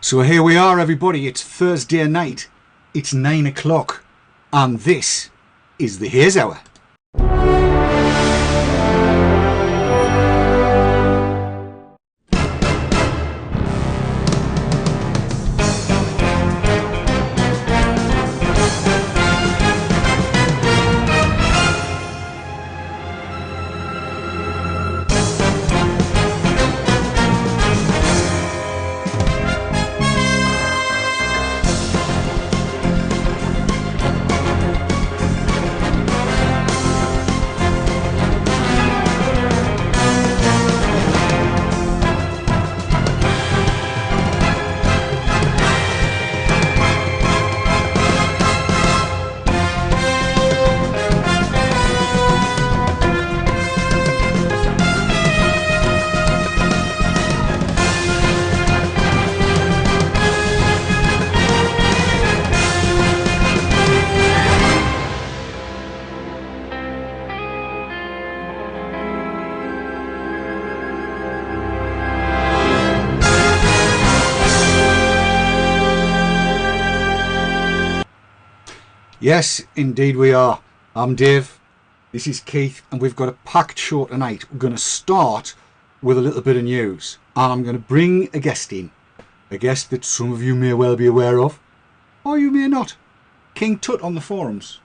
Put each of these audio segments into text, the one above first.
So here we are, everybody. It's Thursday night. It's 9 o'clock. And this is the Haze Hour. Yes, indeed we are. I'm Dave, this is Keith, and we've got a packed show tonight. We're going to start with a little bit of news, and I'm going to bring a guest in. A guest that some of you may well be aware of, or you may not. King Tut on the forums,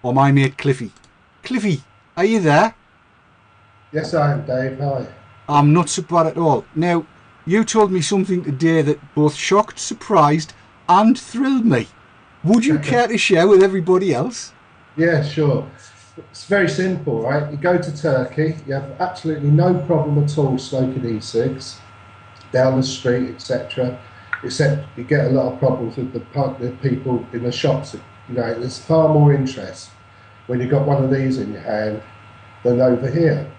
or my mate Cliffy. Cliffy, are you there? Yes, I am, Dave. Hi. I'm not so bad at all. Now, you told me something today that both shocked, surprised, and thrilled me. Would you care to share with everybody else? Yeah, sure. It's very simple, right? You go to Turkey, you have absolutely no problem at all smoking e-cigs down the street, etc. Except you get a lot of problems with the people in the shops. You know, there's far more interest when you've got one of these in your hand than over here.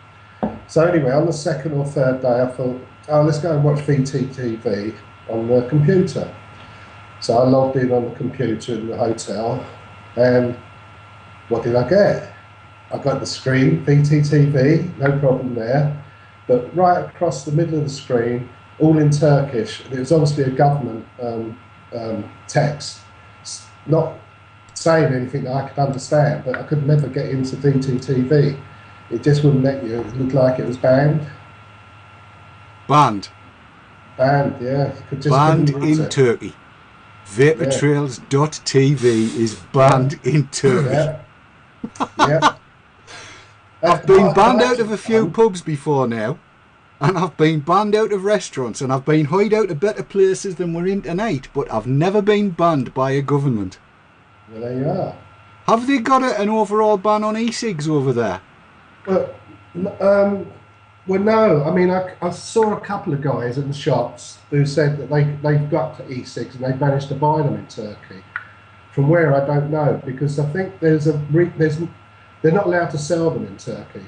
So anyway, on the second or third day, I thought, oh, let's go and watch VTTV on the computer. So I logged in on the computer in the hotel, and what did I get? I got the screen, VTTV, no problem there, but right across the middle of the screen, all in Turkish, and it was obviously a government text, not saying anything that I could understand, but I could never get into VTTV. It just wouldn't let you. It looked like it was banned. Banned? Banned, yeah. You could just banned in Turkey. Vaportrails.tv is banned in Turkey. Yeah. Yeah. I've been banned out of a few pubs before now, and I've been banned out of restaurants, and I've been hired out of better places than we're in tonight, but I've never been banned by a government. Well, there you are. Have they got an overall ban on e-cigs over there? Well, no. I mean, I saw a couple of guys in the shops who said that they've got e-cigs and they've managed to buy them in Turkey. From where, I don't know, because I think they're not allowed to sell them in Turkey.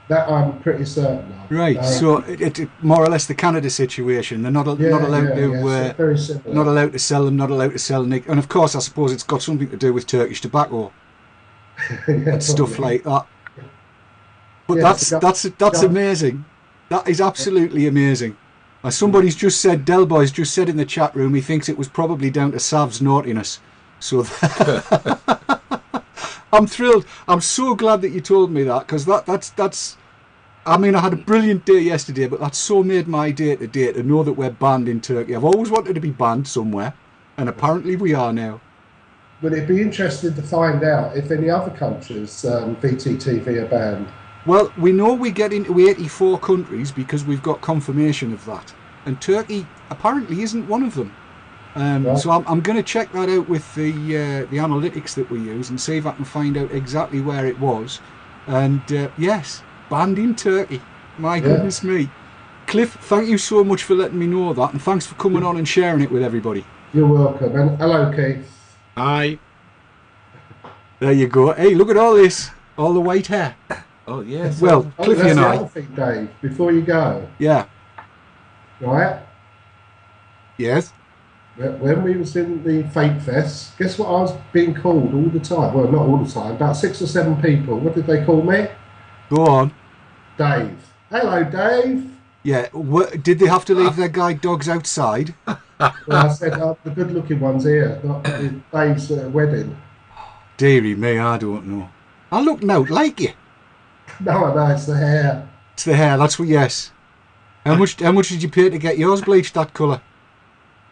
That I'm pretty certain of. Right. So it more or less the Canada situation. They're not allowed to very similar. Not allowed to sell them. Not allowed to sell them. And of course, I suppose it's got something to do with Turkish tobacco and stuff like that. But yeah, that's amazing. That is absolutely amazing. As somebody's just said, Delboy's just said in the chat room, he thinks it was probably down to Sav's naughtiness. So I'm thrilled. I'm so glad that you told me that, because that's. I mean, I had a brilliant day yesterday, but that's so made my day today to know that we're banned in Turkey. I've always wanted to be banned somewhere, and apparently we are now. But it'd be interesting to find out if any other countries VTTV are banned. Well, we know we get into 84 countries because we've got confirmation of that. And Turkey apparently isn't one of them. Right. So I'm going to check that out with the analytics that we use and see if I can find out exactly where it was. And yes, banned in Turkey. My goodness me. Cliff, thank you so much for letting me know that. And thanks for coming on and sharing it with everybody. You're welcome. And hello, Keith. Hi. There you go. Hey, look at all this. All the white hair. Oh, yes. Well, Cliffy and I. Thing, Dave, before you go. Yeah. Right? Yes. When we was in the Fake Fest, guess what I was being called all the time? Well, not all the time, about 6 or 7 people. What did they call me? Go on. Dave. Hello, Dave. Yeah. Did they have to leave their guide dogs outside? Well, I said, the good-looking one's here, not Dave's wedding. Deary me, I don't know. I look out like you. No, I know, it's the hair. It's the hair. That's what. Yes. How much did you pay to get yours bleached that colour?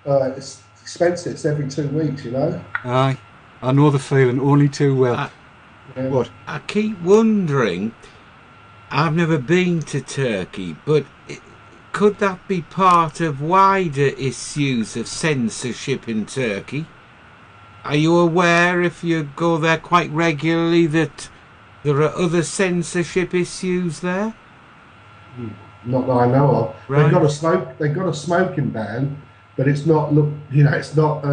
It's expensive. It's every 2 weeks, you know. Aye. I know the feeling only too well. What? I keep wondering. I've never been to Turkey, but could that be part of wider issues of censorship in Turkey? Are you aware, if you go there quite regularly, that there are other censorship issues there? Not that I know of. Right. They've got a smoking ban, but it's not it's not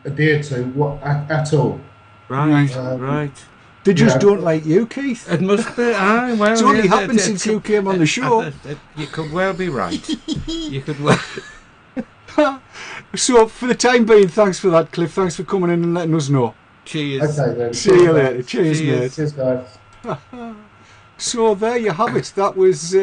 adhered to at all. Right, right. They just don't like you, Keith. It must be. Aye, well, It's only happened since you came on the show. You could well be right. You could well. So, for the time being, thanks for that, Cliff. Thanks for coming in and letting us know. Cheers. Okay then. See you later. Cheers, mate. Cheers, guys. So there you have it. That was.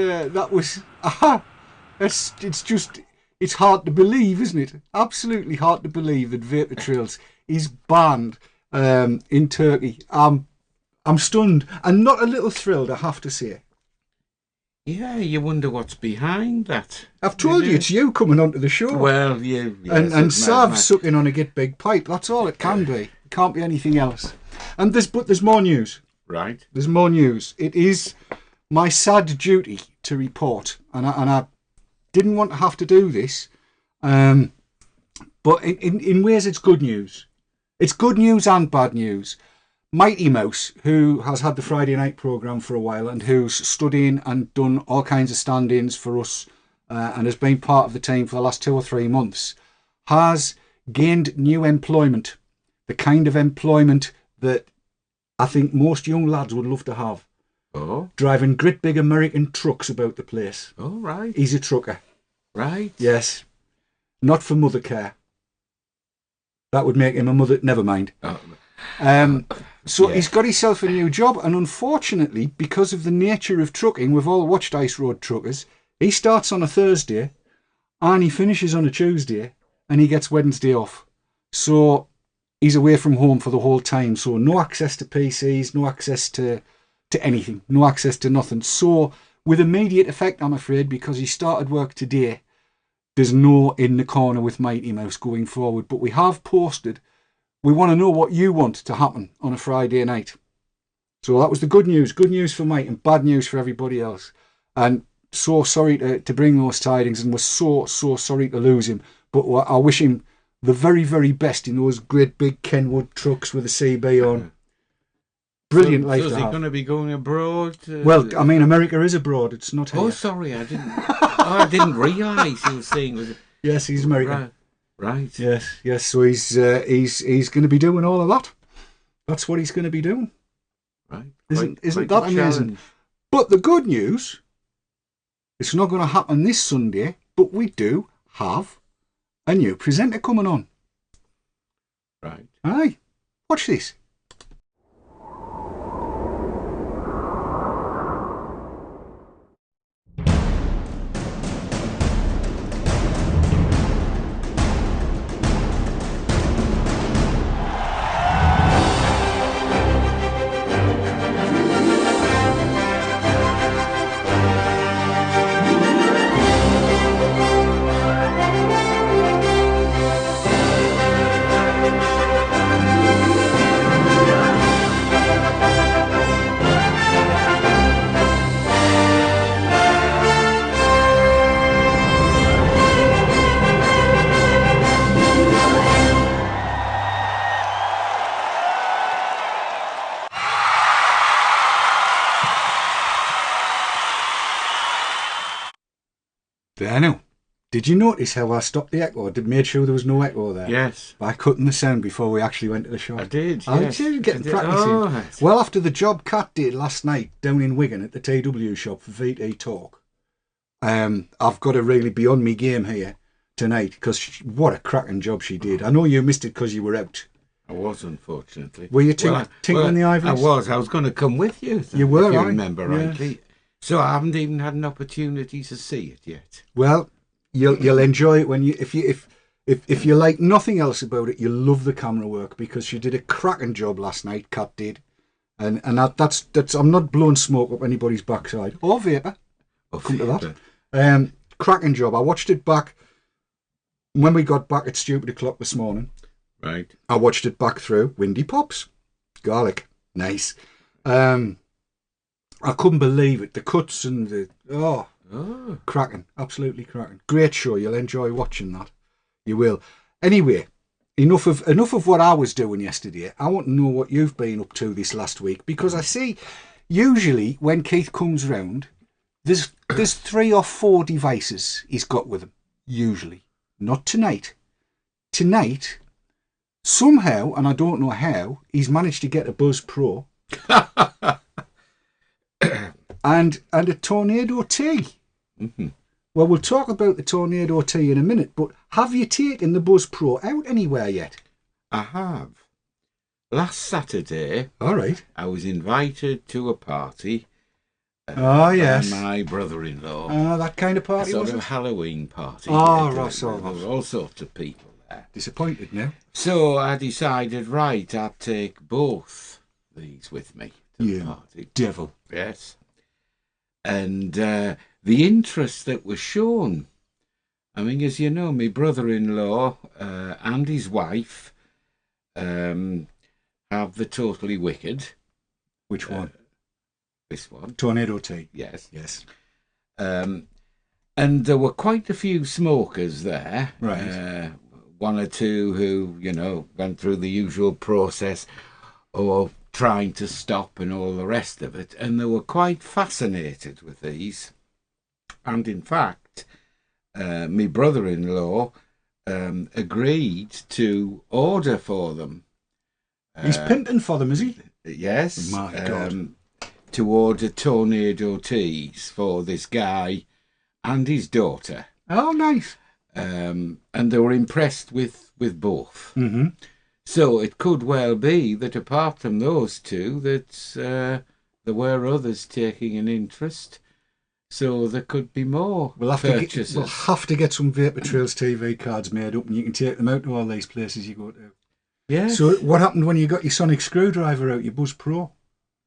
It's hard to believe, isn't it? Absolutely hard to believe that vapor trails is banned in Turkey. I'm stunned and not a little thrilled, I have to say. Yeah, you wonder what's behind that. I've told you it's you coming onto the show. Well, yes, and Sav sucking on a Git Big pipe. That's all it can be. It can't be anything else. And there's more news. Right. There's more news. It is my sad duty to report, and I didn't want to have to do this, but in ways it's good news. It's good news and bad news. Mighty Mouse, who has had the Friday night programme for a while and who's stood in and done all kinds of stand-ins for us and has been part of the team for the last 2 or 3 months, has gained new employment. The kind of employment that I think most young lads would love to have. Oh. Driving great big American trucks about the place. Oh, right. He's a trucker. Right. Yes. Not for mother care. That would make him a mother... Never mind. Oh. So he's got himself a new job, and unfortunately, because of the nature of trucking, we've all watched Ice Road Truckers, he starts on a Thursday, and he finishes on a Tuesday, and he gets Wednesday off. So he's away from home for the whole time, so no access to PCs, no access to anything, no access to nothing. So with immediate effect, I'm afraid, because he started work today, there's no in the corner with Mighty Mouse going forward. But we have posted, we want to know what you want to happen on a Friday night. So that was the good news. Good news for Mike and bad news for everybody else. And so sorry to bring those tidings, and we're so sorry to lose him. But I wish him the very, very best in those great big Kenwood trucks with a CB on. Brilliant life to have. Is he going to be going abroad? Well, I mean, America is abroad. It's not here. Oh, sorry, I didn't realise he was saying. Yes, he's American. Right. Yes. So he's going to be doing all of that. That's what he's going to be doing. Right. Isn't that amazing? But the good news, it's not going to happen this Sunday, but we do have a new presenter coming on. Right. Aye. Watch this. There now. Did you notice how I stopped the echo? I made sure there was no echo there. Yes. By cutting the sound before we actually went to the shop. I did, I yes. did getting practicing. Oh, right. Well, after the job Kat did last night down in Wigan at the TW shop for VT Talk, I've got to really be on me game here tonight, because what a cracking job she did. I know you missed it because you were out. I was, unfortunately. Were you tinkling the ivories? I was going to come with you. You were, if you right? remember rightly. So I haven't even had an opportunity to see it yet. Well, you'll enjoy it when if you like nothing else about it, you'll love the camera work, because she did a cracking job last night. Kat did, and that's I'm not blowing smoke up anybody's backside or vapour. Come to that. Cracking job. I watched it back when we got back at stupid o'clock this morning. Right. I watched it back through. Windy pops, garlic, nice. I couldn't believe it. The cuts and the cracking, absolutely cracking. Great show. You'll enjoy watching that. You will. Anyway, enough of what I was doing yesterday. I want to know what you've been up to this last week, because I see usually when Keith comes round, there's 3 or 4 devices he's got with him. Usually, not tonight. Tonight, somehow, and I don't know how, he's managed to get a Buzz Pro. and a Tornado T. Mm-hmm. Well, we'll talk about the Tornado T in a minute, but have you taken the Buzz Pro out anywhere yet? I have. Last Saturday, all right, I was invited to a party. Yes. By my brother-in-law. That kind of party, a sort was of it? Halloween party. Oh, There right. were all sorts of people there. Disappointed now. So I decided, right, I'd take both these with me to the party. Devil. Yes. And the interest that was shown. I mean, as you know, my brother-in-law and his wife have the Totally Wicked. Which one? This one. Tornado T. Yes. Yes. And there were quite a few smokers there. Right. 1 or 2 who, went through the usual process of trying to stop and all the rest of it. And they were quite fascinated with these. And in fact, my brother-in-law agreed to order for them. He's pinting for them, is he? Yes. My God. To order Tornado Teas for this guy and his daughter. Oh, nice. And they were impressed with both. Mm-hmm. So it could well be that apart from those 2, that there were others taking an interest. So there could be more purchases. We'll have to get some Vapor Trails TV cards made up, and you can take them out to all these places you go to. Yeah. So what happened when you got your sonic screwdriver out, your Buzz Pro?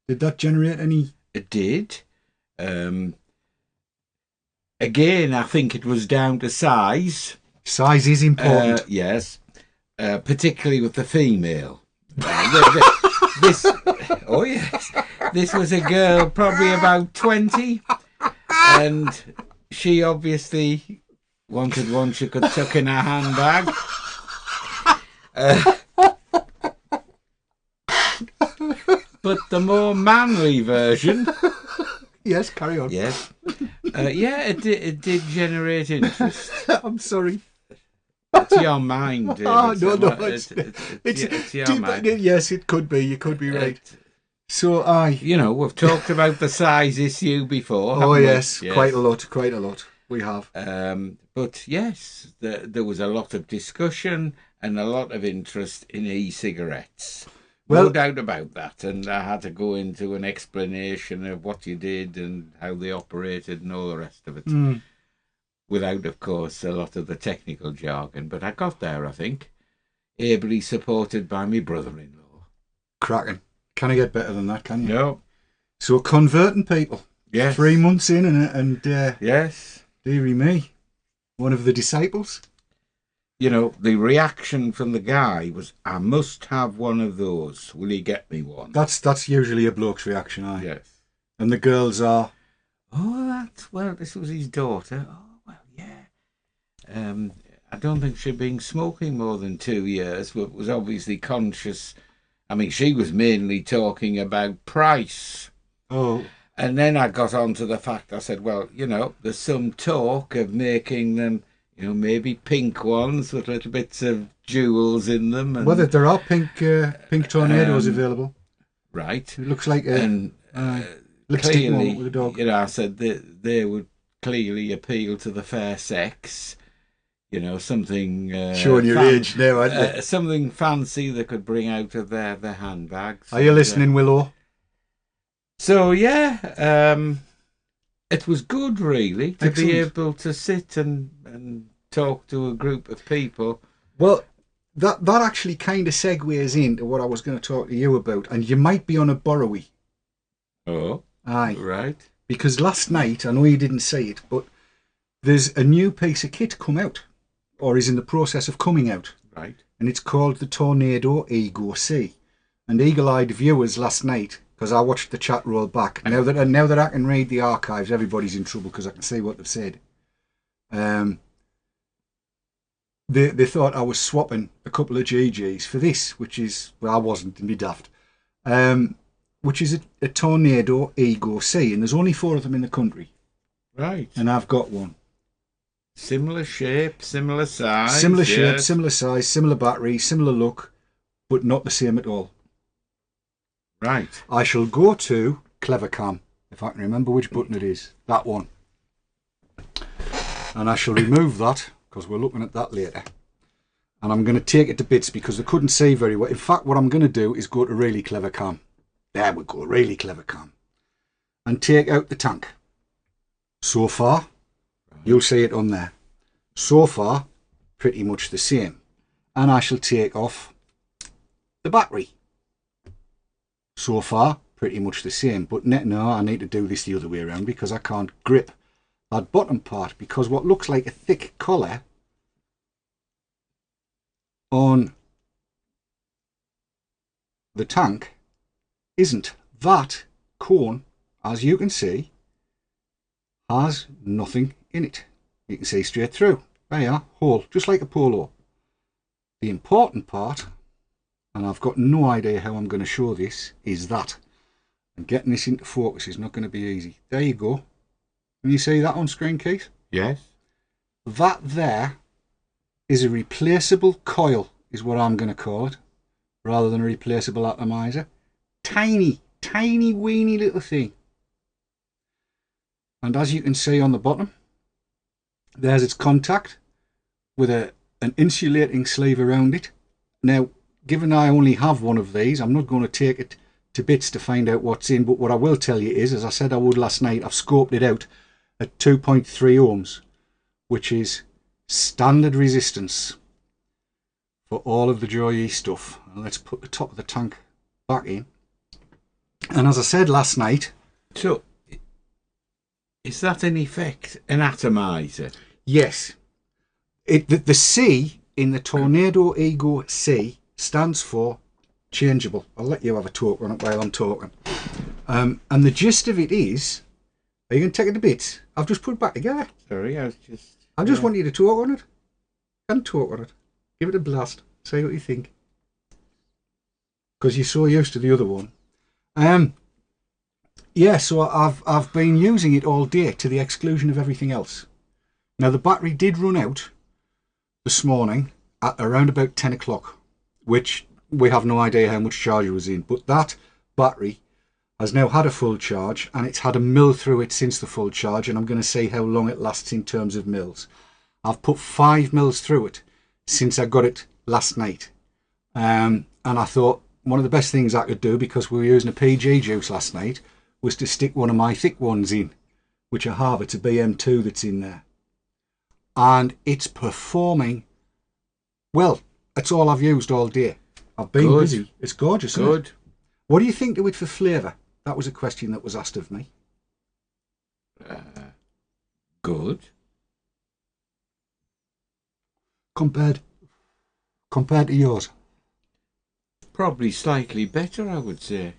Did that generate any? It did. Again, I think it was down to size. Size is important. Yes. Particularly with the female. Oh yes. This was a girl probably about 20. And she obviously wanted one she could tuck in her handbag. But the more manly version... Yes, carry on. Yes. It did generate interest. I'm sorry. It's your mind, David. Oh, no, it's your mind. Yes, it could be. You could be right. So, we've talked about the size issue before. Oh, yes, quite a lot. We have. But yes, there was a lot of discussion and a lot of interest in e-cigarettes. No doubt about that. And I had to go into an explanation of what you did and how they operated and all the rest of it. Mm. Without, of course, a lot of the technical jargon. But I got there, I think, ably supported by my brother-in-law. Cracking. Can I get better than that, can you? No. So converting people. Yes. 3 months in and yes. Dearie me. One of the disciples. The reaction from the guy was, I must have one of those. Will you get me one? That's usually a bloke's reaction, aye. Yes. And the girls are... this was his daughter. Oh, well, yeah. I don't think she'd been smoking more than 2 years, but was obviously conscious. I mean, she was mainly talking about price. Oh. And then I got on to the fact, I said, well, there's some talk of making them, maybe pink ones with little bits of jewels in them. And, there are pink tornadoes available. Right. It looks like lipstick clearly, with a dog. I said that they would clearly appeal to the fair sex. Something... showing your age now, aren't you? Something fancy they could bring out of their handbags. Are you listening, Willow? So, yeah, it was good, really, to be Excellent. able to sit and talk to a group of people. Well, that actually kind of segues into what I was going to talk to you about, and you might be on a borrowy. Oh, Aye. right. Because last night, I know you didn't see it, but there's a new piece of kit come out, or is in the process of coming out. Right. And it's called the Tornado ecigs. And eagle-eyed viewers last night, because I watched the chat roll back. Now that I can read the archives, everybody's in trouble because I can see what they've said. They thought I was swapping a couple of GGs for this, which is, well, I wasn't, and be daft. Which is a Tornado ecigs, and there's only 4 of them in the country. Right. And I've got one. Similar shape, similar size. Similar shape, similar size, similar battery, similar look, but not the same at all. Right. I shall go to Clever Cam, if I can remember which button it is. That one. And I shall remove that, because we're looking at that later. And I'm going to take it to bits because they couldn't see very well. In fact, what I'm going to do is go to Really Clever Cam. There we go, Really Clever Cam. And take out the tank. So far, you'll see it on there. So far, pretty much the same. And I shall take off the battery. So far, pretty much the same. But no, I need to do this the other way around because I can't grip that bottom part, because what looks like a thick collar on the tank isn't. That cone, as you can see, has nothing in it. You can see straight through. There you are, hole, just like a polo. The important part, and I've got no idea how I'm going to show this, is that. And getting this into focus is not going to be easy. There you go. Can you see that on screen, Keith? Yes. That there is a replaceable coil, is what I'm going to call it, rather than a replaceable atomizer. Tiny, tiny, weeny little thing. And as you can see on the bottom, there's its contact with an insulating sleeve around it. Now, given I only have one of these, I'm not going to take it to bits to find out what's in, but what I will tell you is, as I said I would last night, I've scoped it out at 2.3 ohms, which is standard resistance for all of the Joy E stuff. And let's put the top of the tank back in. And as I said last night... So, is that in effect an atomizer? Yes. The C in the Tornado ecigs stands for changeable. I'll let you have a talk on it while I'm talking. And the gist of it is... Are you going to take it to bits? I've just put it back together. Sorry, I just want you to talk on it. And talk on it. Give it a blast. Say what you think. Because you're so used to the other one. Yeah, so I've been using it all day to the exclusion of everything else. Now the battery did run out this morning at around about 10 o'clock, which we have no idea how much charge it was in, but that battery has now had a full charge, and it's had a mil through it since the full charge, and I'm going to see how long it lasts in terms of mils. I've put 5 mils through it since I got it last night, and I thought one of the best things I could do, because we were using a PG juice last night, was to stick one of my thick ones in, which I have. It's a BM2 that's in there, and it's performing well. That's all I've used all day. I've been busy. It's gorgeous. Good. Isn't it? What do you think to it for flavour? That was a question that was asked of me. Good. Compared to yours? Probably slightly better, I would say.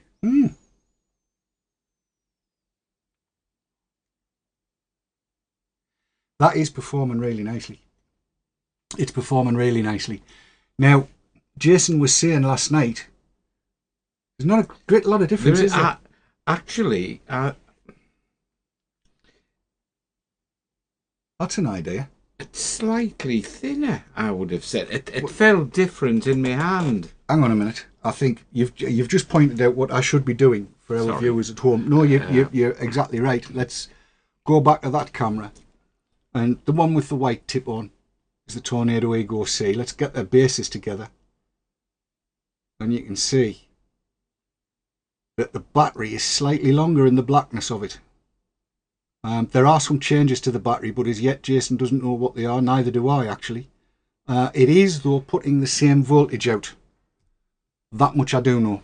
That is performing really nicely. It's performing really nicely. Now, Jason was saying last night, there's not a great lot of difference, is there? Actually, that's an idea. It's slightly thinner, I would have said. It felt different in my hand. Hang on a minute. I think you've just pointed out what I should be doing for our viewers at home. No, you're exactly right. Let's go back to that camera. And the one with the white tip on is the Tornado ecigs. Let's get their bases together. And you can see that the battery is slightly longer in the blackness of it. There are some changes to the battery, but as yet Jason doesn't know what they are. Neither do I, actually. It is, though, putting the same voltage out. That much I do know.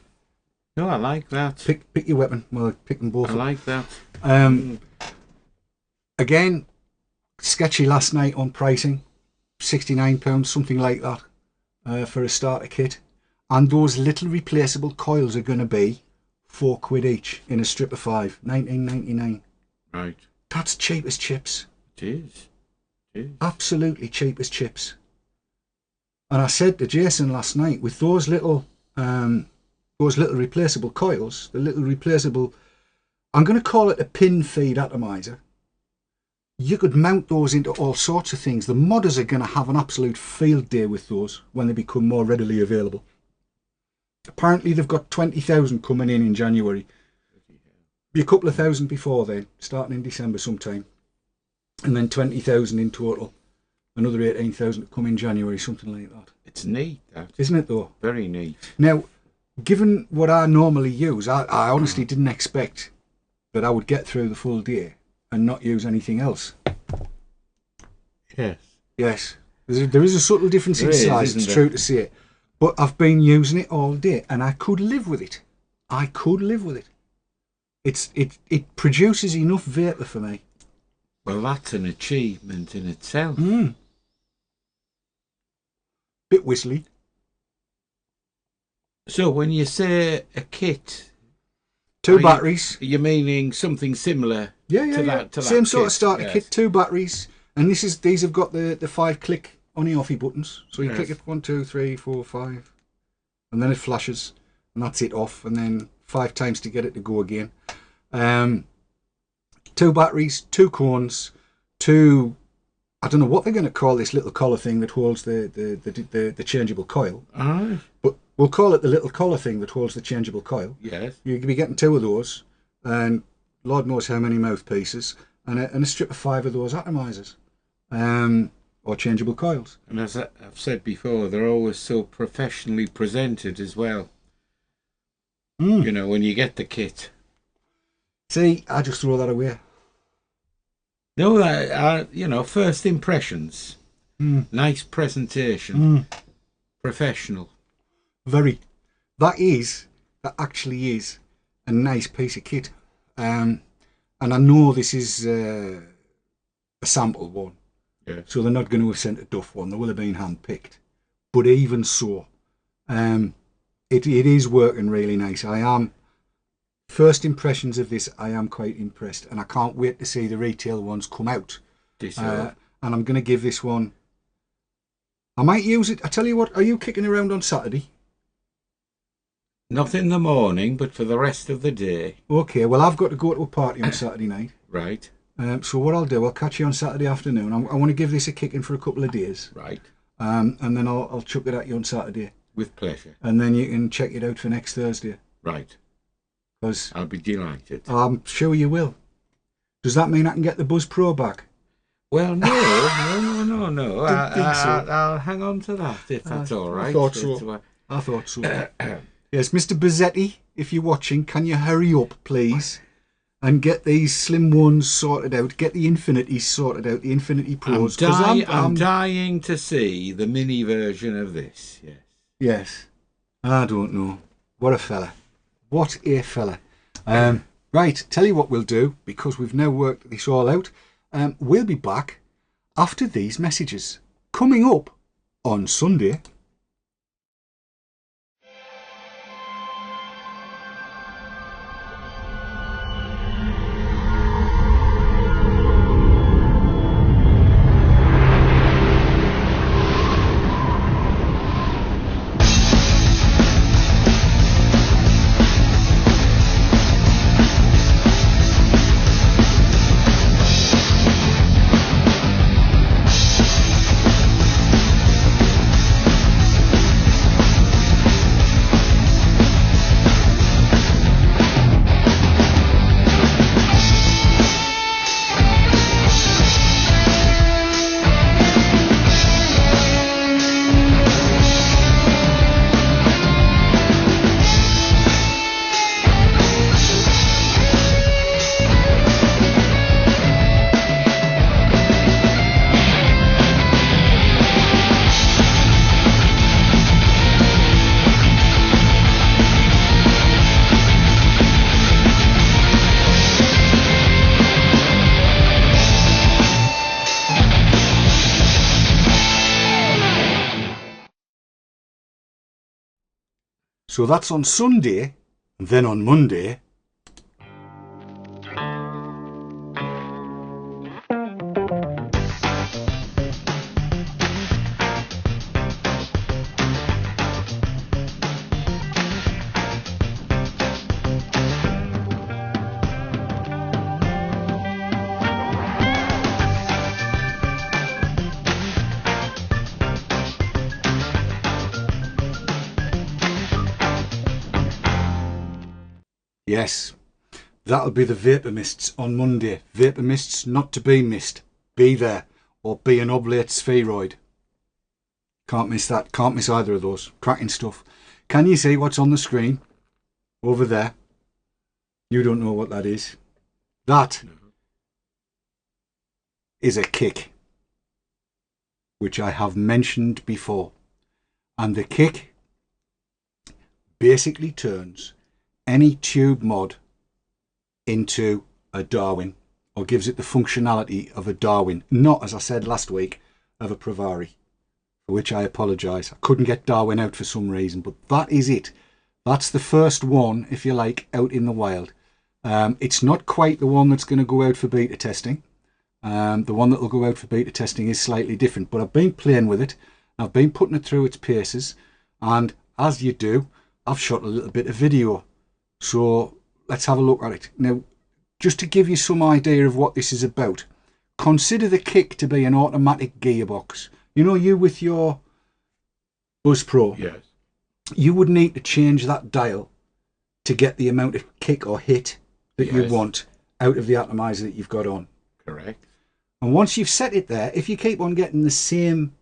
No, I like that. Pick your weapon. Well, pick them both I up. like that. Again, sketchy last night on pricing. £69, something like that, for a starter kit. And those little replaceable coils are going to be £4 each in a strip of 5, £19.99. Right. That's cheap as chips. It is. It is. Absolutely cheap as chips. And I said to Jason last night, with those little replaceable coils, the little replaceable, I'm going to call it a pin feed atomizer. You could mount those into all sorts of things. The modders are going to have an absolute field day with those when they become more readily available. Apparently they've got 20,000 coming in January. Be a couple of thousand before then, starting in December sometime. And then 20,000 in total. Another 18,000 to come in January, something like that. It's neat, that. Isn't it, though? Very neat. Now, given what I normally use, I honestly didn't expect that I would get through the full day and not use anything else. Yes. Yes. There is a subtle difference in size, it's true to say. But I've been using it all day and I could live with it. I could live with it. It produces enough vapour for me. Well, that's an achievement in itself. Bit whistly. So when you say a kit, 2 batteries. You're meaning something similar to that same kit. sort of starter kit, 2 batteries. And these have got the 5-click on and offy buttons. So you click it 1, 2, 3, 4, 5. And then it flashes. And that's it off. And then 5 times to get it to go again. 2 batteries, 2 cones, 2... I don't know what they're going to call this little collar thing that holds the changeable coil. But we'll call it the little collar thing that holds the changeable coil. Yes. You'll be getting 2 of those, and Lord knows how many mouthpieces, and a strip of 5 of those atomizers, or changeable coils. And as I've said before, they're always so professionally presented as well. You know, when you get the kit. See, I just throw that away. No, you know, first impressions. Nice presentation. Professional. Very. That actually is a nice piece of kit. And I know this is a sample one. Yeah. So they're not going to have sent a duff one. They will have been hand-picked. But even so, it is working really nice. First impressions of this, I am quite impressed, and I can't wait to see the retail ones come out. And I'm going to give this one... I might use it... I tell you what, are you kicking around on Saturday? Not in the morning, but for the rest of the day. Okay, well, I've got to go to a party on Saturday night. Right. So what I'll do, I'll catch you on Saturday afternoon. I want to give this a kicking for a couple of days. Right. And then I'll chuck it at you on Saturday. With pleasure. And then you can check it out for next Thursday. Right. Because I'll be delighted. I'm sure you will. Does that mean I can get the Buzz Pro back? Well, no. Didn't think so. I'll hang on to that if that's all right. I thought so. Yes, Mr. Bazzetti, if you're watching, can you hurry up, please, and get these slim ones sorted out? Get the Infinities sorted out, the Infinity Pros. I'm dying to see the mini version of this. Yes. Yes. I don't know. What a fella. What a fella. Right, tell you what we'll do, because we've now worked this all out. We'll be back after these messages. Coming up on Sunday. So that's on Sunday, and then on Monday, yes, that'll be the vapour mists on Monday. Vapour mists not to be missed. Be there, or be an oblate spheroid. Can't miss that. Can't miss either of those. Cracking stuff. Can you see what's on the screen? Over there. You don't know what that is. That is a kick, which I have mentioned before. And the kick basically turns any tube mod into a Darwin, or gives it the functionality of a Darwin, not, as I said last week, of a Pravari, for which I apologise. I couldn't get Darwin out for some reason, but that is it. That's the first one, if you like, out in the wild. It's not quite the one that's going to go out for beta testing. The one that will go out for beta testing is slightly different, but I've been playing with it. I've been putting it through its paces, and as you do, I've shot a little bit of video. So let's have a look at it. Now, just to give you some idea of what this is about, consider the kick to be an automatic gearbox. You know, you with your Buzz Pro, Yes. you would need to change that dial to get the amount of kick or hit that you want out of the atomizer that you've got on. Correct. And once you've set it there, if you keep on getting the same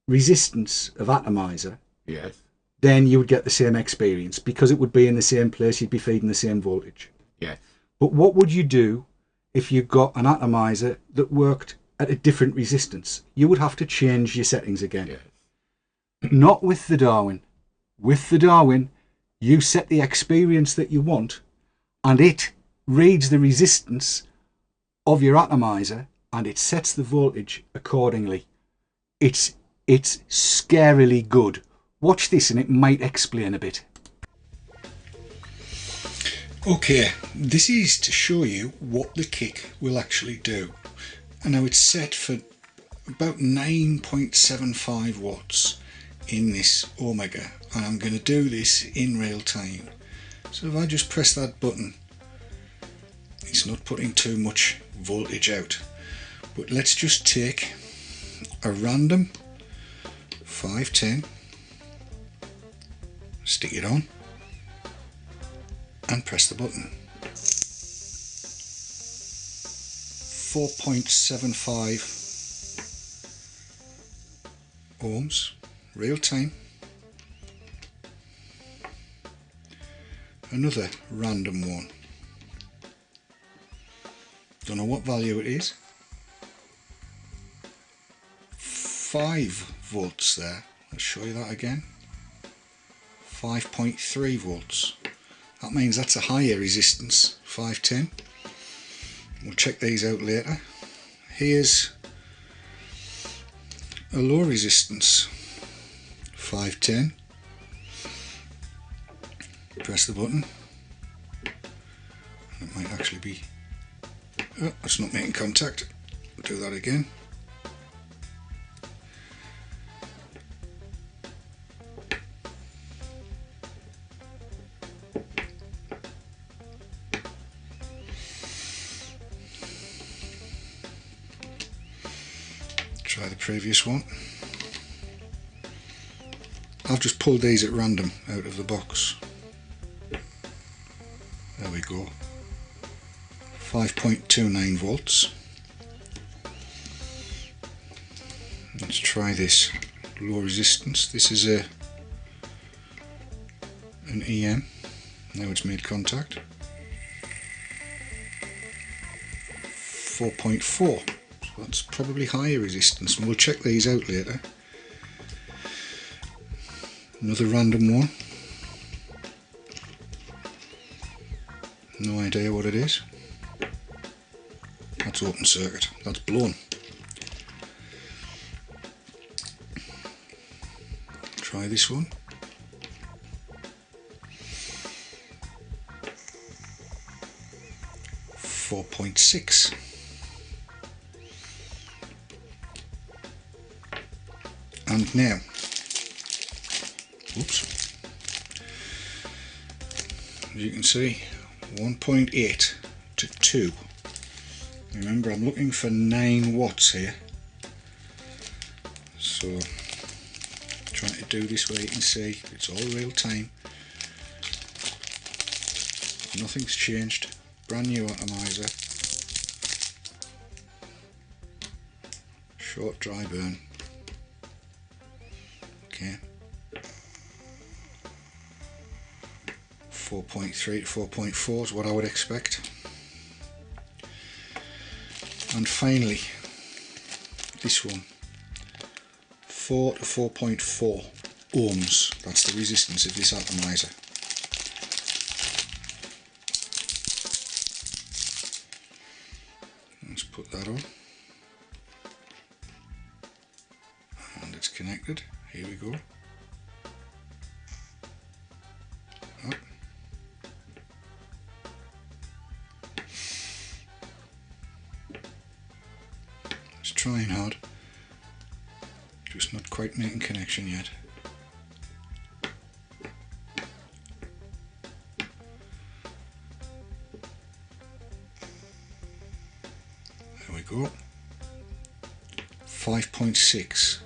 resistance of atomizer, Yes. then you would get the same experience, because it would be in the same place, you'd be feeding the same voltage. Yes. But what would you do if you got an atomizer that worked at a different resistance? You would have to change your settings again. Yes. Not with the Darwin. With the Darwin, you set the experience that you want, and it reads the resistance of your atomizer, and it sets the voltage accordingly. It's scarily good. Watch this and it might explain a bit. Okay, this is to show you what the kick will actually do. And now it's set for about 9.75 watts in this Omega, and I'm going to do this in real time. So if I just press that button, it's not putting too much voltage out. But let's just take a random 510, stick it on and press the button. 4.75 ohms, real time. Another random one. Don't know what value it is. 5 volts there. Let's show you that again. 5.3 volts. That means that's a higher resistance, 510. We'll check these out later. Here's a low resistance, 510. Press the button. It might actually be... oh, it's not making contact. Do that again. Try the previous one. I've just pulled these at random out of the box. There we go. 5.29 volts. Let's try this low resistance. This is an EM. Now it's made contact. 4.4. So that's probably higher resistance, and we'll check these out later. Another random one. No idea what it is. That's open circuit. That's blown. Try this one. 4.6. And now, oops, as you can see, 1.8 to 2. Remember, I'm looking for 9 watts here, so trying to do this where you can see it's all real time. Nothing's changed. Brand new atomizer. Short dry burn. Okay. 4.3 to 4.4 is what I would expect. And finally, this one, 4 to 4.4 ohms. That's the resistance of this atomizer. Let's put that on. And it's connected. Here we go. Up. It's trying hard. Just not quite making connection yet. There we go. 5.6.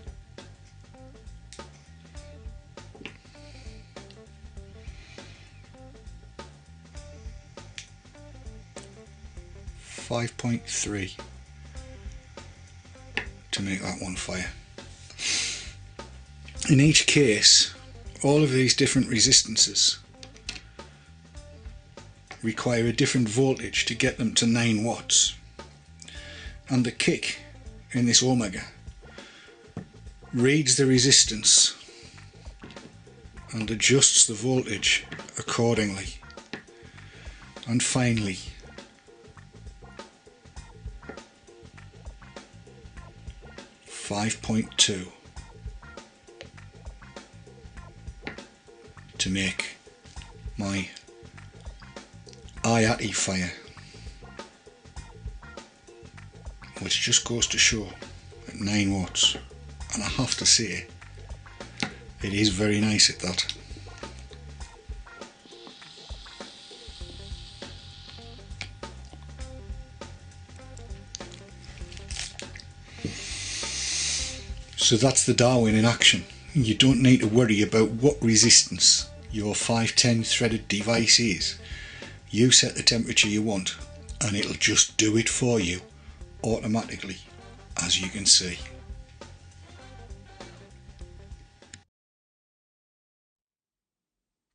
.3 to make that one fire. In each case, all of these different resistances require a different voltage to get them to 9 watts, and the kick in this Omega reads the resistance and adjusts the voltage accordingly. And finally, 5.2 to make my IATI fire, which just goes to show at 9 watts, and I have to say it is very nice at that. So that's the Darwin in action. You don't need to worry about what resistance your 510 threaded device is. You set the temperature you want and it'll just do it for you automatically, as you can see.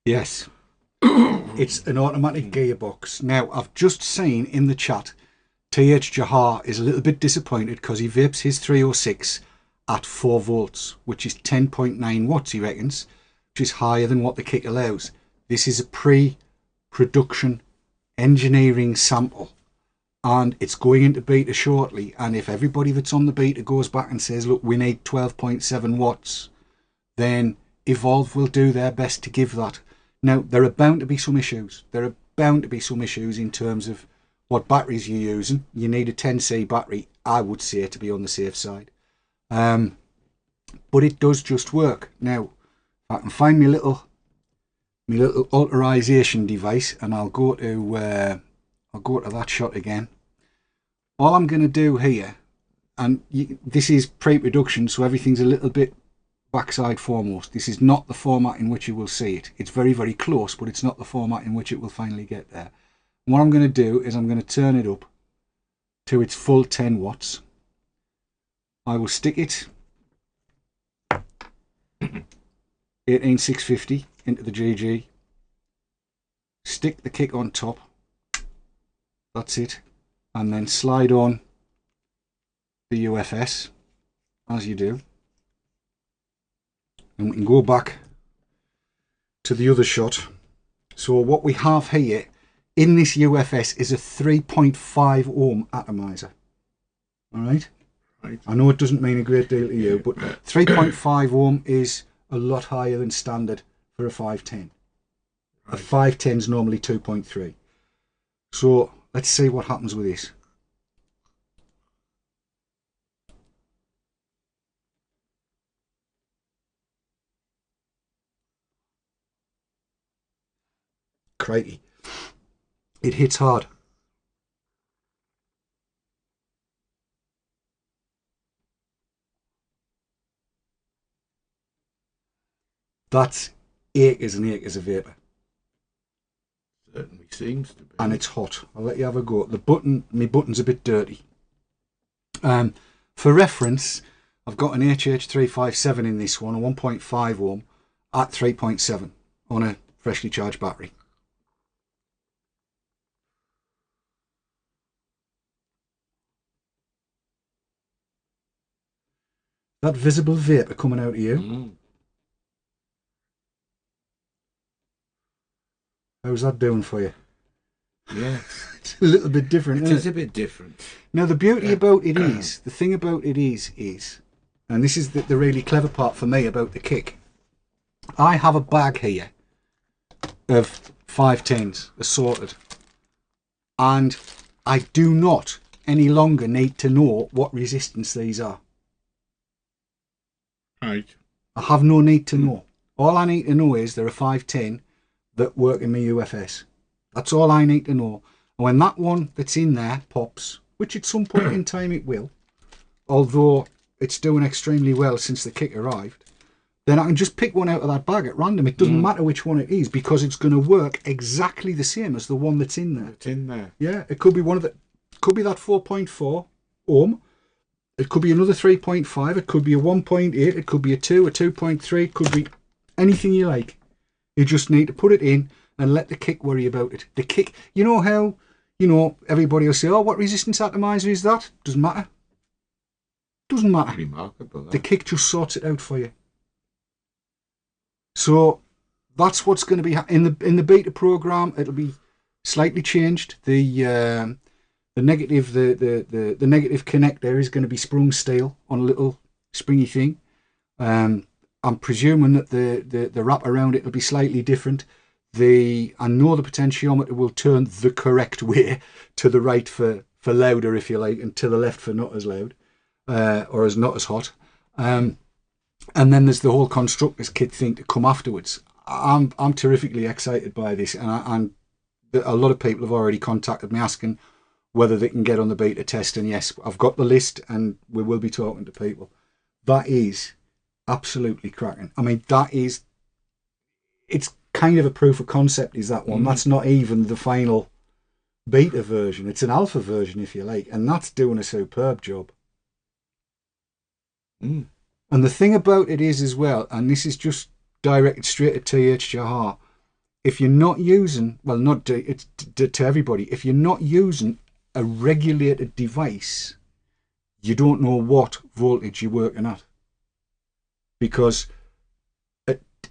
Yes, it's an automatic gearbox. Now, I've just seen in the chat TH Jahar is a little bit disappointed because he vapes his 306 at 4 volts, which is 10.9 watts he reckons, which is higher than what the kick allows. This is a pre-production engineering sample and it's going into beta shortly, and if everybody that's on the beta goes back and says look, we need 12.7 watts, then Evolve will do their best to give that. Now, there are bound to be some issues. There are bound to be some issues in terms of what batteries you're using. You need a 10C battery, I would say, to be on the safe side. But it does just work. Now, if I can find my little alterization device, and I'll go to that shot again. All I'm going to do here, and this is pre-production, so everything's a little bit backside foremost. This is not the format in which you will see it. It's very, very close, but it's not the format in which it will finally get there. And what I'm going to do is I'm going to turn it up to its full 10 watts. I will stick it 18650 into the GG, stick the kick on top, that's it, and then slide on the UFS as you do, and we can go back to the other shot. So what we have here in this UFS is a 3.5 ohm atomizer. Alright? Right. I know it doesn't mean a great deal to you, but 3.5 ohm is a lot higher than standard for a 510. Right. A 510 is normally 2.3. So Let's see what happens with this. Crikey. It hits hard. That's acres and acres of vapour. Certainly seems to be. And it's hot. I'll let you have a go. My button's a bit dirty. For reference, I've got an HH357 in this one, a 1.5 ohm at 3.7 on a freshly charged battery. That visible vapour coming out of you. Mm. How's that doing for you? Yeah. It's a little bit different, It isn't is it? a bit different. Now, the beauty about it is, the thing about it is, and this is the really clever part for me about the kick, I have a bag here of 510s assorted, and I do not any longer need to know what resistance these are. Right. I have no need to know. All I need to know is there are 510 that work in my UFS. That's all I need to know. And when that one that's in there pops, which at some point in time it will, although it's doing extremely well since the kick arrived, then I can just pick one out of that bag at random. It doesn't matter which one it is, because it's going to work exactly the same as the one that's in there. It's in there. Yeah, it could be one of the, could be that 4.4 ohm. It could be another 3.5. It could be a 1.8. It could be a 2, a 2.3. It could be anything you like. You just need to put it in and let the kick worry about it. The kick, you know how, everybody will say, oh, what resistance atomizer is that? Doesn't matter. Doesn't matter. Remarkable. That. The kick just sorts it out for you. So that's what's going to be in the beta program. It'll be slightly changed. The negative the negative connector is going to be sprung steel on a little springy thing. I'm presuming that the wrap around it will be slightly different. I know the potentiometer will turn the correct way, to the right for louder, if you like, and to the left for not as loud, or as not as hot. And then there's the whole constructor's kit thing to come afterwards. I'm terrifically excited by this, and a lot of people have already contacted me asking whether they can get on the beta test, and yes, I've got the list and we will be talking to people. That is absolutely cracking. I mean, it's kind of a proof of concept, is that one. That's not even the final beta version. It's an alpha version, if you like, and that's doing a superb job. And the thing about it is as well, and this is just directed straight at THJR, if you're not using, well, not it's to everybody, if you're not using a regulated device, you don't know what voltage you're working at. Because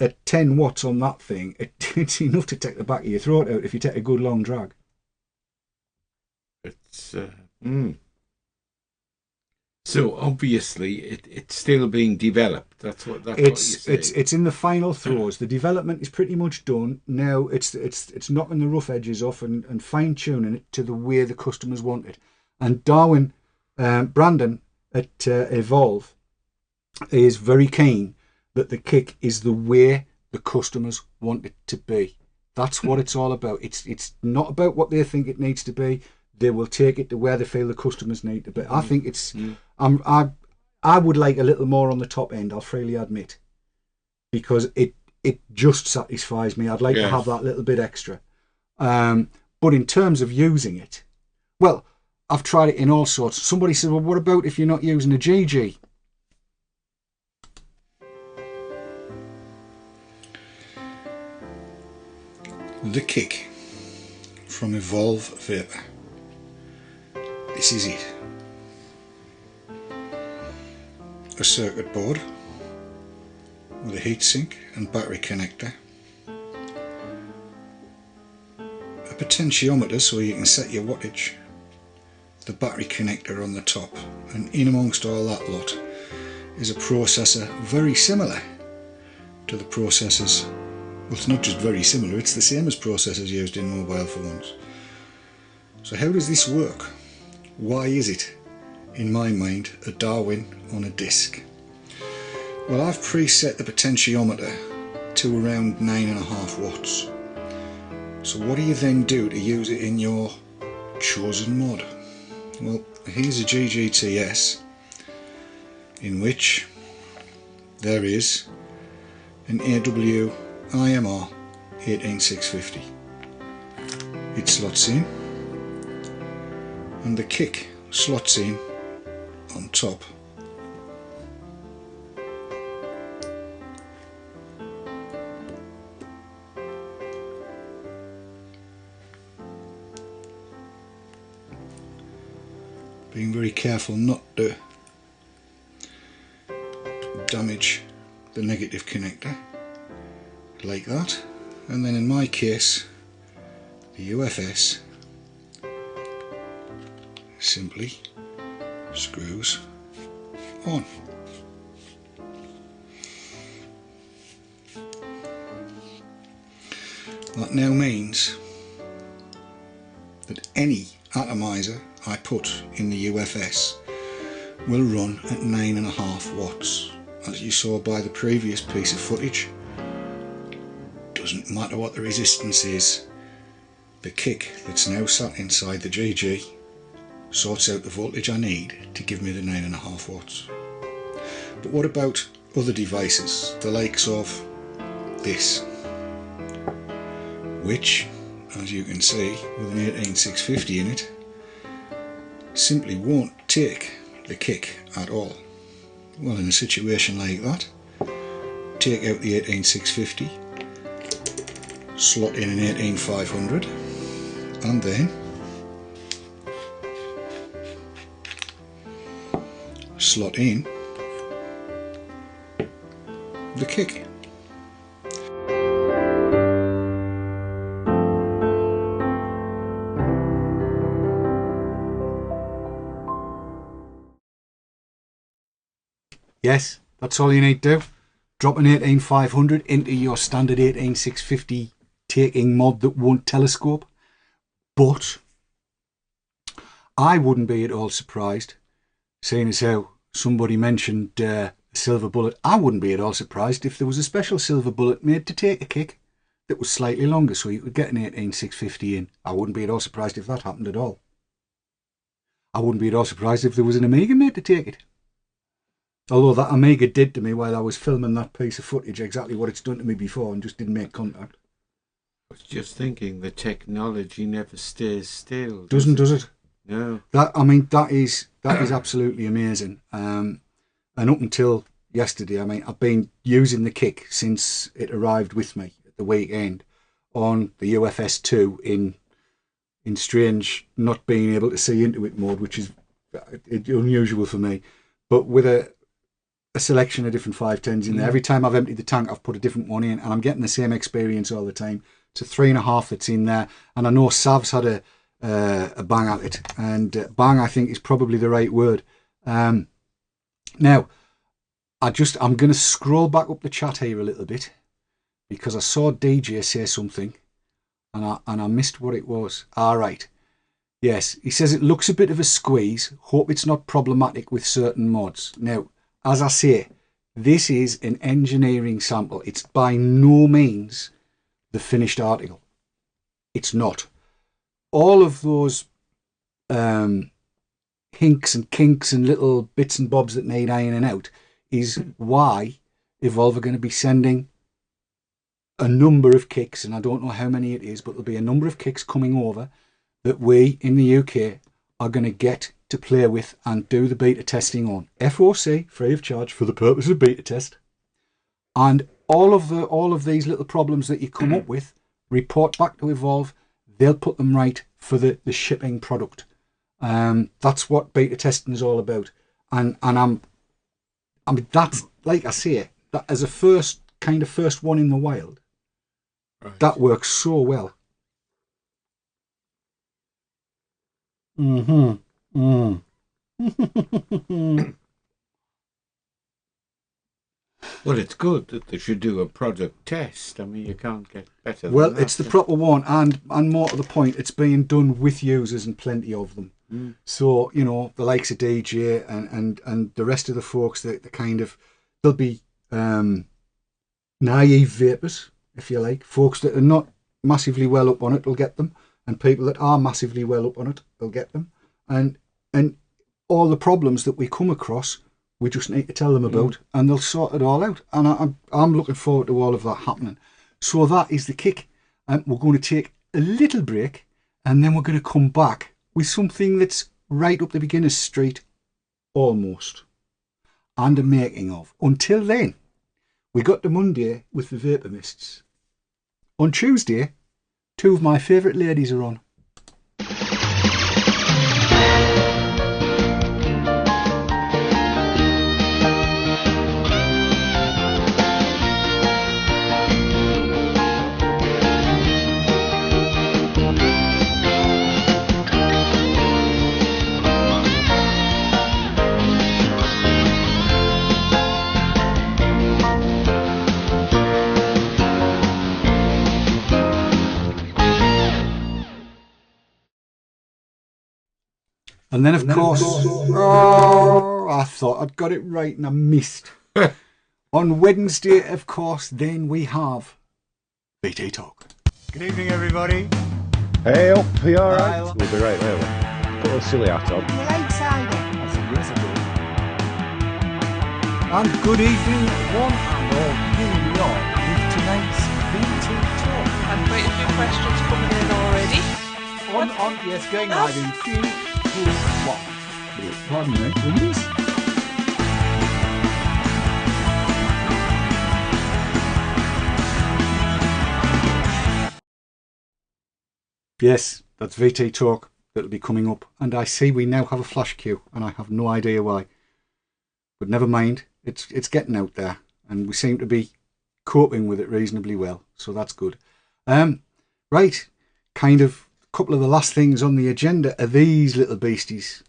at 10 watts on that thing, it's enough to take the back of your throat out if you take a good long drag. It's so obviously it's still being developed. That's what you're saying. It's in the final throes. The development is pretty much done now. It's knocking the rough edges off and fine tuning it to the way the customers want it. And Brandon at Evolve is very keen that the kick is the way the customers want it to be. That's what it's all about. It's not about what they think it needs to be. They will take it to where they feel the customers need to be. I think it's. I would like a little more on the top end, I'll freely admit, because it just satisfies me. I'd like to have that little bit extra. But in terms of using it, well, I've tried it in all sorts. Somebody said, well, what about if you're not using a GG? The kick from Evolve Vapor. This is it. A circuit board with a heatsink and battery connector. A potentiometer so you can set your wattage. The battery connector on the top, and in amongst all that lot is a processor very similar to the processors. Well, it's not just very similar, it's the same as processors used in mobile phones. So how does this work? Why is it, in my mind, a Darwin on a disc? Well, I've preset the potentiometer to around 9.5 watts. So what do you then do to use it in your chosen mod? Well, here's a GGTS in which there is an AW IMR 18650. It slots in, and the kick slots in on top. Being very careful not to damage the negative connector like that, and then in my case the UFS simply screws on. That now means that any atomizer I put in the UFS will run at 9.5 watts. As you saw by the previous piece of footage, doesn't matter what the resistance is, the kick that's now sat inside the GG sorts out the voltage I need to give me the 9.5 watts. But what about other devices, the likes of this, which, as you can see, with an 18650 in it, simply won't take the kick at all. Well, in a situation like that, take out the 18650, slot in an 18500, and then slot in the kick. Yes, that's all you need to do. Drop an 18500 into your standard 18650 taking mod that won't telescope. But I wouldn't be at all surprised, seeing as how somebody mentioned silver bullet. I wouldn't be at all surprised if there was a special silver bullet made to take a kick that was slightly longer so you could get an 18650 in. I wouldn't be at all surprised if that happened at all. I wouldn't be at all surprised if there was an Amiga made to take it. Although that Amiga did to me while I was filming that piece of footage exactly what it's done to me before and just didn't make contact. I was just thinking, the technology never stays still. Does it? No. That is absolutely amazing. And up until yesterday, I've been using the kick since it arrived with me at the weekend on the UFS2 in strange not being able to see into it mode, which is unusual for me. But with a selection of different 510s in there. Every time I've emptied the tank, I've put a different one in, and I'm getting the same experience all the time. It's a 3.5 that's in there, and I know Sav's had a bang at it, and bang, I think, is probably the right word. Now, I'm going to scroll back up the chat here a little bit because I saw DJ say something, and I missed what it was. All right. Yes, he says it looks a bit of a squeeze. Hope it's not problematic with certain mods. Now, as I say, this is an engineering sample. It's by no means the finished article. It's not. All of those hinks and kinks and little bits and bobs that need ironing out is why Evolve are going to be sending a number of kicks, and I don't know how many it is, but there'll be a number of kicks coming over that we in the UK are going to get to play with and do the beta testing on. FOC, free of charge for the purpose of beta test. And all of these little problems that you come up with, report back to Evolve. They'll put them right for the shipping product. That's what beta testing is all about. And that's, like I say, that as a first one in the wild, right, that works so well. Well, it's good that they should do a product test. I mean, you can't get better Well, than that. it's the proper one, and more to the point, it's being done with users and plenty of them. So, you know, the likes of DJ and the rest of the folks, the kind of, they'll be naive vapors, if you like. Folks that are not massively well up on it will get them, and people that are massively well up on it will get them. And all the problems that we come across, we just need to tell them about, and they'll sort it all out. And I'm looking forward to all of that happening. So that is the kick. And we're going to take a little break, and then we're going to come back with something that's right up the beginner's street, almost, and a making of. Until then, we got to Monday with the vapor mists. On Tuesday, two of my favourite ladies are on. And then, of course, I thought I'd got it right and I missed. On Wednesday, of course, then we have VT Talk. Good evening, everybody. Hey up, are you alright? We'll be right there. Put a silly hat on. The light side on. I said, yes, I do. And good evening, one and all. Here we are with tonight's VT Talk. And quite a few questions coming in already. Yes, going live in 3, 2, 1. Pardon me, please. Yes, that's VT Talk that'll be coming up. And I see we now have a flash queue, and I have no idea why. But never mind, it's getting out there, and we seem to be coping with it reasonably well, so that's good. Right, kind of a couple of the last things on the agenda are these little beasties.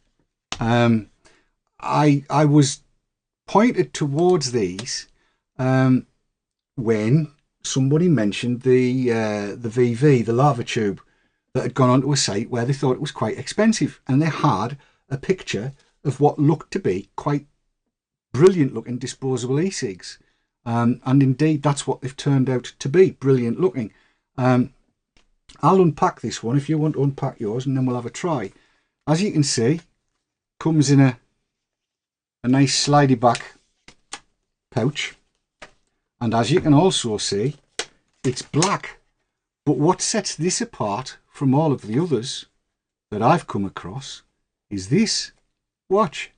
I was pointed towards these when somebody mentioned the VV, the lava tube, that had gone onto a site where they thought it was quite expensive, and they had a picture of what looked to be quite brilliant looking disposable e-cigs, and indeed that's what they've turned out to be, brilliant looking. I'll unpack this one if you want to unpack yours, and then we'll have a try. As you can see, comes in a nice slidey back pouch, and as you can also see, it's black. But what sets this apart from all of the others that I've come across is this. Watch.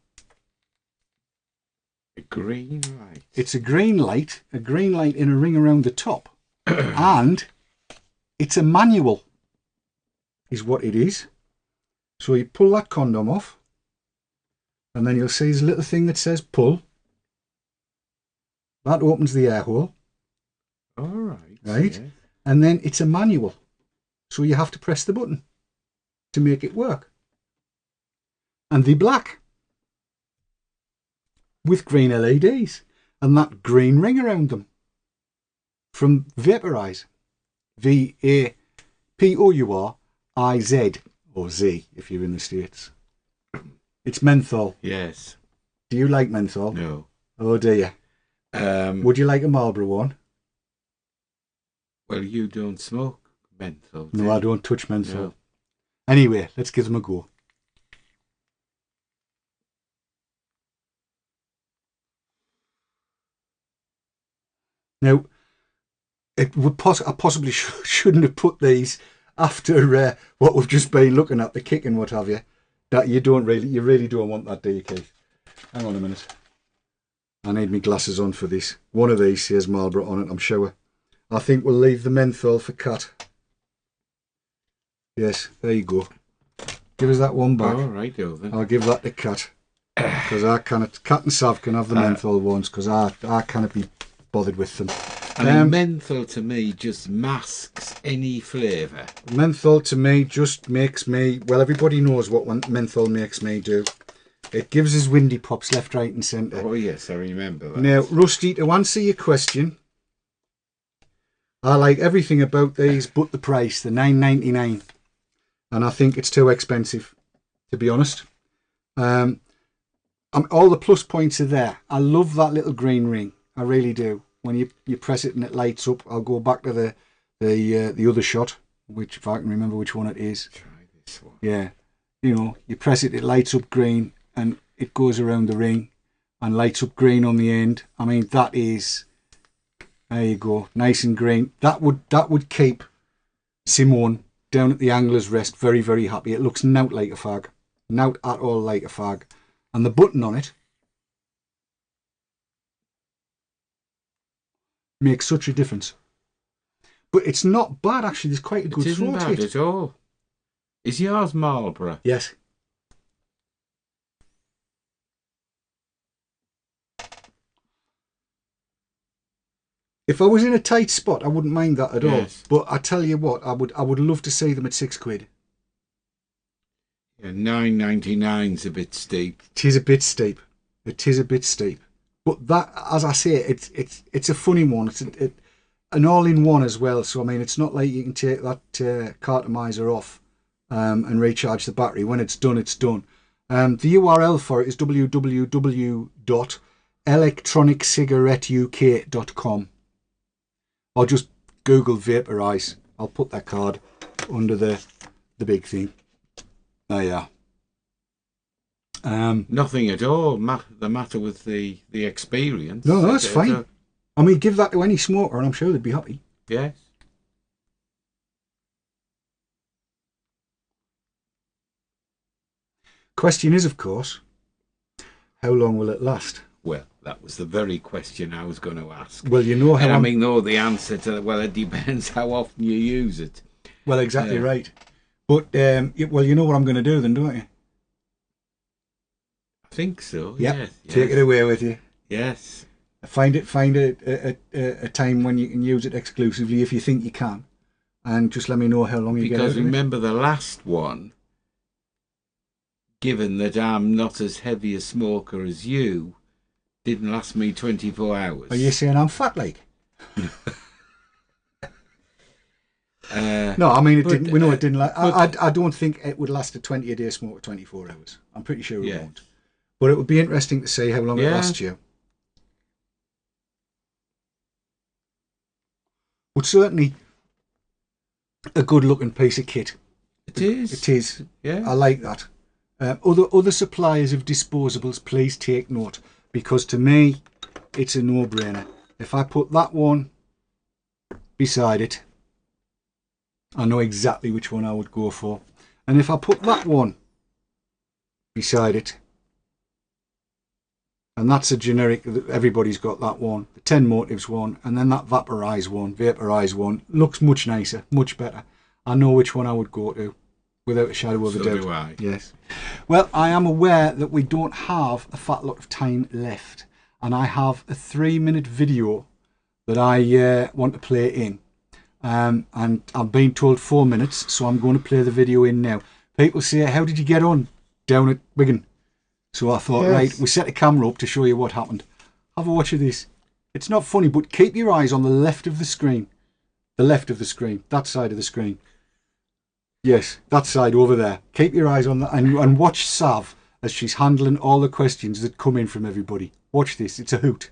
A green light. It's a green light in a ring around the top. And it's a manual, is what it is. So you pull that condom off, and then you'll see there's a little thing that says pull. That opens the air hole. All right. Right? Yes. And then it's a manual. So you have to press the button to make it work. And they're black, with green LEDs and that green ring around them from Vaporize. VAPOURIZ, or Z if you're in the States. It's menthol. Yes. Do you like menthol? No. Oh dear. Would you like a Marlboro one? Well, you don't smoke menthol. No, I don't touch menthol. No. Anyway, let's give them a go. Now, I possibly shouldn't have put these after what we've just been looking at, the kick and what have you. That you really don't want that, do you, Keith? Hang on a minute. I need my glasses on for this. One of these says Marlboro on it, I'm sure. I think we'll leave the menthol for Cat. Yes, there you go. Give us that one back. All right, then. I'll give that to Cat. Because Cat and Sav can have the menthol ones, because I cannot be bothered with them. I mean, menthol to me just masks any flavour. Menthol to me just makes me, well, everybody knows what menthol makes me do. It gives us windy pops left, right and centre. Oh, yes, I remember that. Now, Rusty, to answer your question, I like everything about these but the price, the $9.99. And I think it's too expensive, to be honest. All the plus points are there. I love that little green ring. I really do. When you press it and it lights up, I'll go back to the other shot, which if I can remember which one it is. Try this one. Yeah. You know, you press it, it lights up green and it goes around the ring and lights up green on the end. I mean, that is, there you go, nice and green. That would keep Simone down at the Angler's Rest very, very happy. It looks not like a fag. Not at all like a fag. And the button on it makes such a difference. But it's not bad, actually. There's quite a good It isn't throat to bad it. at all. Is yours Marlborough? Yes. If I was in a tight spot, I wouldn't mind that at all. But I tell you what, I would love to see them at £6. Yeah, $9.99's a bit steep. It is a bit steep. It is a bit steep. But that, as I say, it's a funny one. It's an all-in-one as well. So I mean, it's not like you can take that cartomizer off and recharge the battery. When it's done, it's done. The URL for it is www.electroniccigaretteuk.com. Or just Google Vaporize. I'll put that card under the big thing. Oh yeah. Nothing at all the matter with the experience. No, that's fine. I mean, give that to any smoker and I'm sure they'd be happy. Yes. Question is, of course, how long will it last? Well, that was the very question I was going to ask. Well, you know how. And I mean, no, the answer to well, it depends how often you use it. Well, exactly right. But well, you know what I'm going to do then, don't you? I think so. Yep. Yes. Take it away with you. Yes. Find a time when you can use it exclusively if you think you can, and just let me know how long you get out of it. Because remember the last one. Given that I'm not as heavy a smoker as you, didn't last me 24 hours. Are you saying I'm fat like? No, I mean it didn't. We know it didn't. I don't think it would last a 20-a-day smoke 24 hours. I'm pretty sure it won't. But it would be interesting to see how long it lasts you. But certainly a good-looking piece of kit. It is. It is. Yeah. I like that. Other suppliers of disposables, please take note, because to me, it's a no-brainer. If I put that one beside it, I know exactly which one I would go for. And if I put that one beside it, and that's a generic, everybody's got that one, the 10 Motives one, and then that Vaporize one, looks much nicer, much better. I know which one I would go to. Without a shadow of a doubt. Do I. Yes. Well, I am aware that we don't have a fat lot of time left, and I have a 3-minute video that I want to play in. And I've been told 4 minutes, so I'm going to play the video in now. People say, how did you get on down at Wigan? So I thought, right, we set the camera up to show you what happened. Have a watch of this. It's not funny, but keep your eyes on the left of the screen. The left of the screen, that side of the screen. Yes, that side over there. Keep your eyes on that and watch Sav as she's handling all the questions that come in from everybody. Watch this, it's a hoot.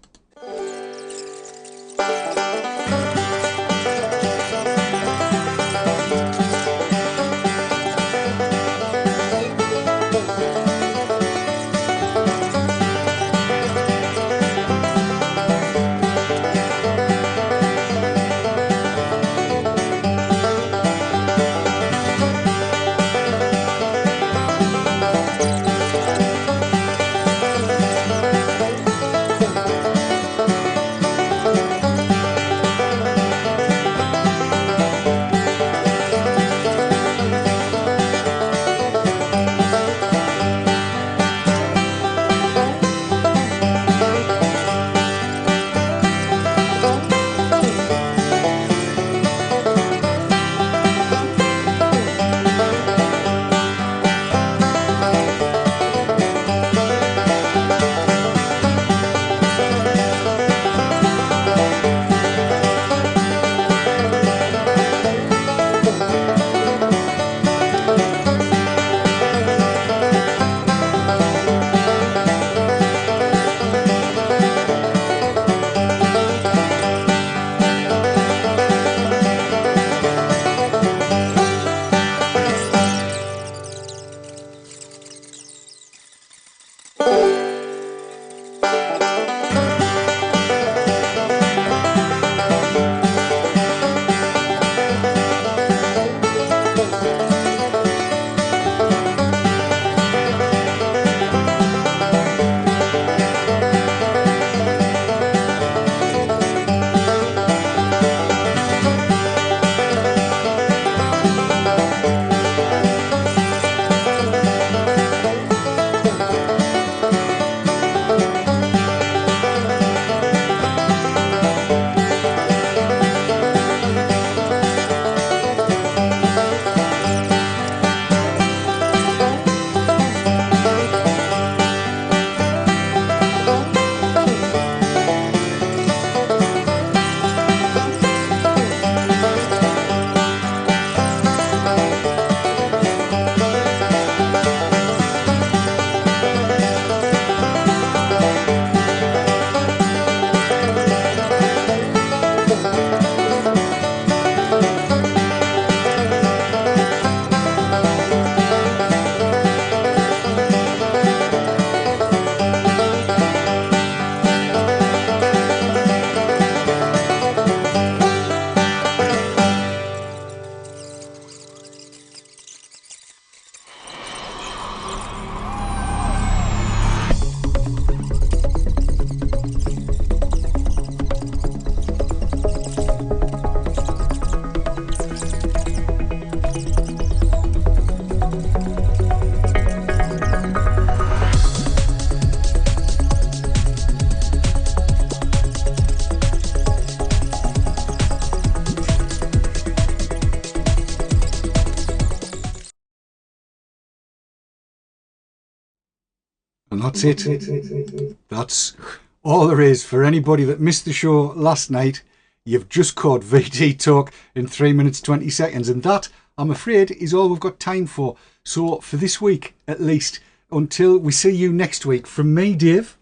And that's it. That's all there is. For anybody that missed the show last night, you've just caught VT Talk in 3 minutes 20 seconds. And that, I'm afraid, is all we've got time for. So for this week, at least, until we see you next week, from me, Dave.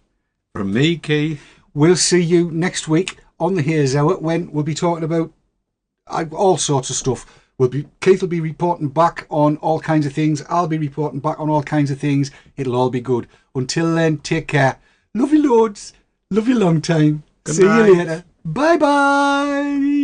From me, Keith. We'll see you next week on the Haze Hour when we'll be talking about all sorts of stuff. Keith will be reporting back on all kinds of things. I'll be reporting back on all kinds of things. It'll all be good. Until then, take care. Love you loads. Love you long time. Good See night. you later. Bye bye.